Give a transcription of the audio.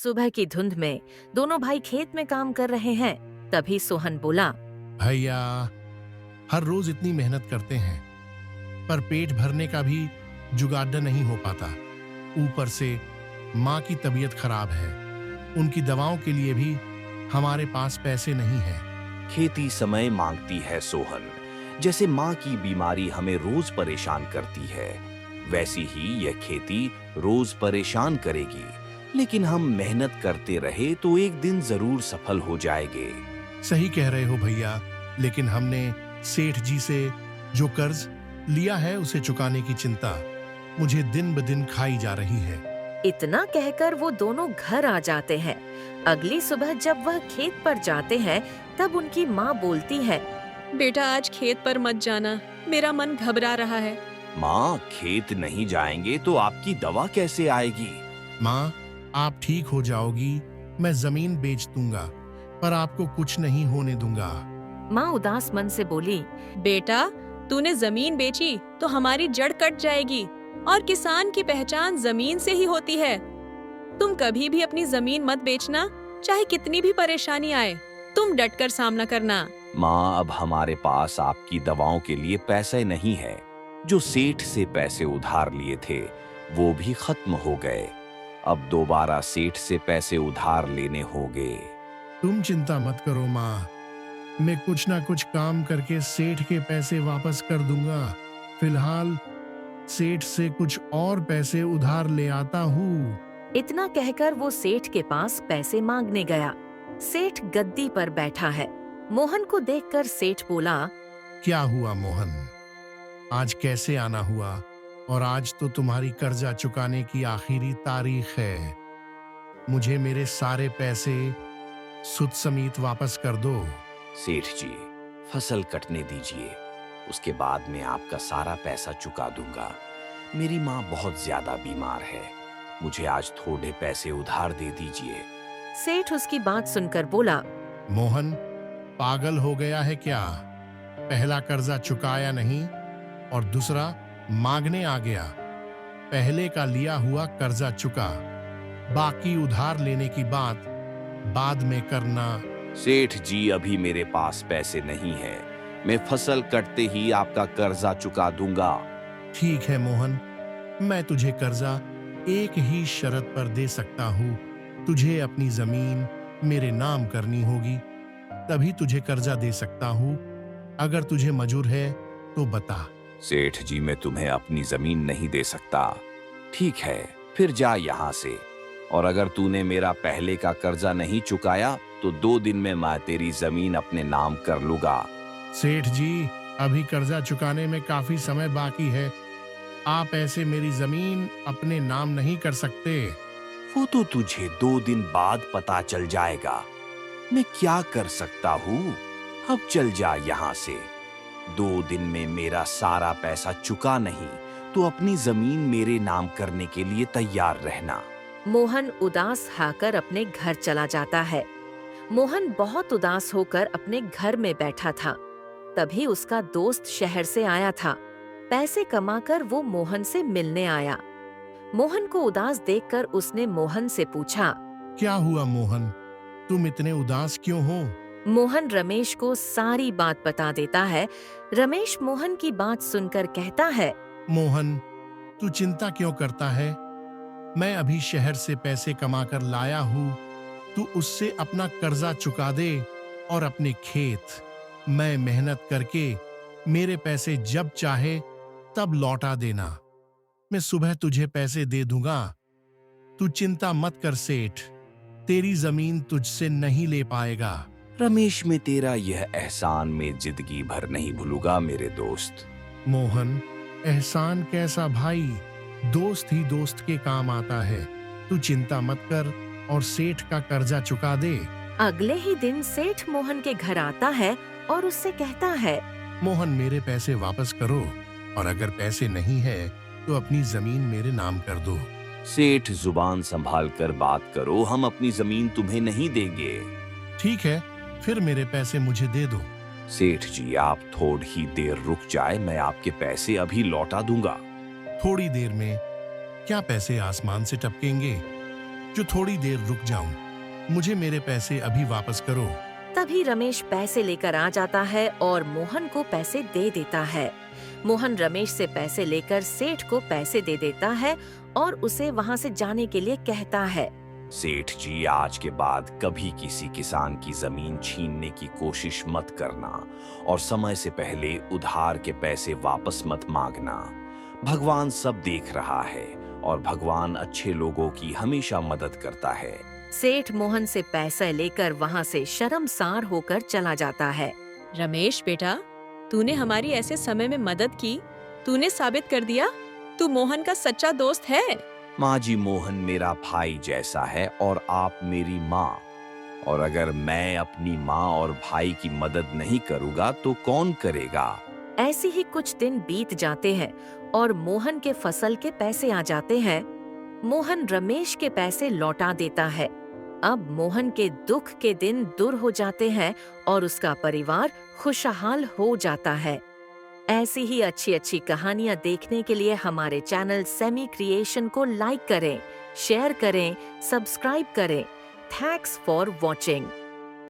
सुबह की धुंध में दोनों भाई खेत में काम कर रहे हैं। तभी सोहन बोला, भैया, हर रोज इतनी मेहनत करते हैं पर पेट भरने का भी जुगाड़ नहीं हो पाता। ऊपर से माँ की तबीयत खराब है, उनकी दवाओं के लिए भी हमारे पास पैसे नहीं है। खेती समय मांगती है सोहन। जैसे माँ की बीमारी हमें रोज परेशान करती है, वैसी ही यह खेती रोज परेशान करेगी। लेकिन हम मेहनत करते रहे तो एक दिन जरूर सफल हो जाएंगे। सही कह रहे हो भैया, लेकिन हमने सेठ जी से जो कर्ज लिया है उसे चुकाने की चिंता मुझे दिन ब दिन खाई जा रही है। इतना कहकर वो दोनों घर आ जाते हैं। अगली सुबह जब वह खेत पर जाते हैं तब उनकी माँ बोलती है, बेटा आज खेत पर मत जाना, मेरा मन घबरा रहा है। माँ, खेत नहीं जाएंगे तो आपकी दवा कैसे आएगी? माँ, आप ठीक हो जाओगी, मैं जमीन बेच दूंगा पर आपको कुछ नहीं होने दूंगा। माँ उदास मन से बोली, बेटा तूने जमीन बेची तो हमारी जड़ कट जाएगी और किसान की पहचान जमीन से ही होती है। तुम कभी भी अपनी जमीन मत बेचना, चाहे कितनी भी परेशानी आए, तुम डटकर सामना करना। माँ, अब हमारे पास आपकी दवाओं के लिए पैसे नहीं है। जो सेठ से पैसे उधार लिए थे वो भी खत्म हो गए। अब दोबारा सेठ से पैसे उधार लेने होंगे। तुम चिंता मत करो माँ, मैं कुछ ना कुछ काम करके सेठ के पैसे वापस कर दूंगा। फिलहाल सेठ से कुछ और पैसे उधार ले आता हूँ। इतना कहकर वो सेठ के पास पैसे मांगने गया। सेठ गद्दी पर बैठा है। मोहन को देखकर सेठ बोला, क्या हुआ मोहन, आज कैसे आना हुआ? और आज तो तुम्हारी कर्जा चुकाने की आखिरी तारीख है। मुझे मेरे सारे पैसे सुद समेत वापस कर दो। सेठ जी, फसल कटने दीजिए, उसके बाद में आपका सारा पैसा चुका दूंगा। मेरी माँ बहुत ज्यादा बीमार है, मुझे आज थोड़े पैसे उधार दे दीजिए। सेठ उसकी बात सुनकर बोला, मोहन, पागल हो गया है क्या? पहला कर्जा चुकाया नहीं और दूसरा मांगने आ गया। पहले का लिया हुआ कर्जा चुका, बाकी उधार लेने की बात बाद में करना। सेठ जी, अभी मेरे पास पैसे नहीं है, मैं फसल कटते ही आपका कर्जा चुका दूंगा। ठीक है मोहन, मैं तुझे कर्जा एक ही शर्त पर दे सकता हूँ। तुझे अपनी जमीन मेरे नाम करनी होगी, तभी तुझे कर्जा दे सकता हूँ। अगर तुझे मंजूर है तो बता। सेठ जी, मैं तुम्हें अपनी जमीन नहीं दे सकता। ठीक है, फिर जा यहाँ से। और अगर तूने मेरा पहले का कर्जा नहीं चुकाया तो 2 दिन में मैं तेरी जमीन अपने नाम कर लूंगा। सेठ जी, अभी कर्जा चुकाने में काफी समय बाकी है। आप ऐसे मेरी जमीन अपने नाम नहीं कर सकते। वो तो तुझे 2 दिन बाद पता चल जाएगा। मैं क्या कर सकता हूँ? अब चल जा यहाँ से। 2 दिन में मेरा सारा पैसा चुका नहीं तो अपनी जमीन मेरे नाम करने के लिए तैयार रहना। मोहन उदास हाकर अपने घर चला जाता है। मोहन बहुत उदास होकर अपने घर में बैठा था। तभी उसका दोस्त शहर से आया था। पैसे कमाकर वो मोहन से मिलने आया। मोहन को उदास देखकर उसने मोहन से पूछा, क्या हुआ मोहन, तुम इतने उदास क्यों हो? मोहन रमेश को सारी बात बता देता है। रमेश मोहन की बात सुनकर कहता है, मोहन, तू चिंता क्यों करता है? मैं अभी शहर से पैसे कमाकर लाया हूँ, तू उससे अपना कर्जा चुका दे और अपने खेत मैं मेहनत करके मेरे पैसे जब चाहे तब लौटा देना। मैं सुबह तुझे पैसे दे दूंगा। तू चिंता मत कर सेठ, तेरी जमीन तुझसे नहीं ले पाएगा। रमेश, मैं तेरा यह एहसान में जिंदगी भर नहीं भूलूंगा मेरे दोस्त। मोहन, एहसान कैसा भाई, दोस्त ही दोस्त के काम आता है। तू चिंता मत कर और सेठ का कर्जा चुका दे। अगले ही दिन सेठ मोहन के घर आता है और उससे कहता है, मोहन, मेरे पैसे वापस करो और अगर पैसे नहीं है तो अपनी जमीन मेरे नाम कर दो। सेठ, जुबान संभाल कर बात करो, हम अपनी जमीन तुम्हें नहीं देंगे। ठीक है, फिर मेरे पैसे मुझे दे दो। सेठ जी, आप थोड़ी ही देर रुक जाए, मैं आपके पैसे अभी लौटा दूंगा। थोड़ी देर में क्या पैसे आसमान से टपकेंगे? जो थोड़ी देर रुक जाऊं। मुझे मेरे पैसे अभी वापस करो। तभी रमेश पैसे लेकर आ जाता है और मोहन को पैसे दे देता है। मोहन रमेश से पैसे लेकर सेठ को पैसे दे देता है और उसे वहाँ से जाने के लिए कहता है। सेठ जी, आज के बाद कभी किसी किसान की जमीन छीनने की कोशिश मत करना और समय से पहले उधार के पैसे वापस मत मांगना। भगवान सब देख रहा है और भगवान अच्छे लोगों की हमेशा मदद करता है। सेठ मोहन से पैसा लेकर वहाँ से शर्मसार होकर चला जाता है। रमेश बेटा, तूने हमारी ऐसे समय में मदद की। तूने साबित कर दिया तू मोहन का सच्चा दोस्त है। माँ जी, मोहन मेरा भाई जैसा है और आप मेरी माँ। और अगर मैं अपनी माँ और भाई की मदद नहीं करूँगा तो कौन करेगा? ऐसे ही कुछ दिन बीत जाते हैं और मोहन के फसल के पैसे आ जाते हैं। मोहन रमेश के पैसे लौटा देता है। अब मोहन के दुख के दिन दूर हो जाते हैं और उसका परिवार खुशहाल हो जाता है। ऐसी ही अच्छी अच्छी कहानियाँ देखने के लिए हमारे चैनल सेमी क्रिएशन को लाइक करें, शेयर करें, सब्सक्राइब करें। Thanks for watching.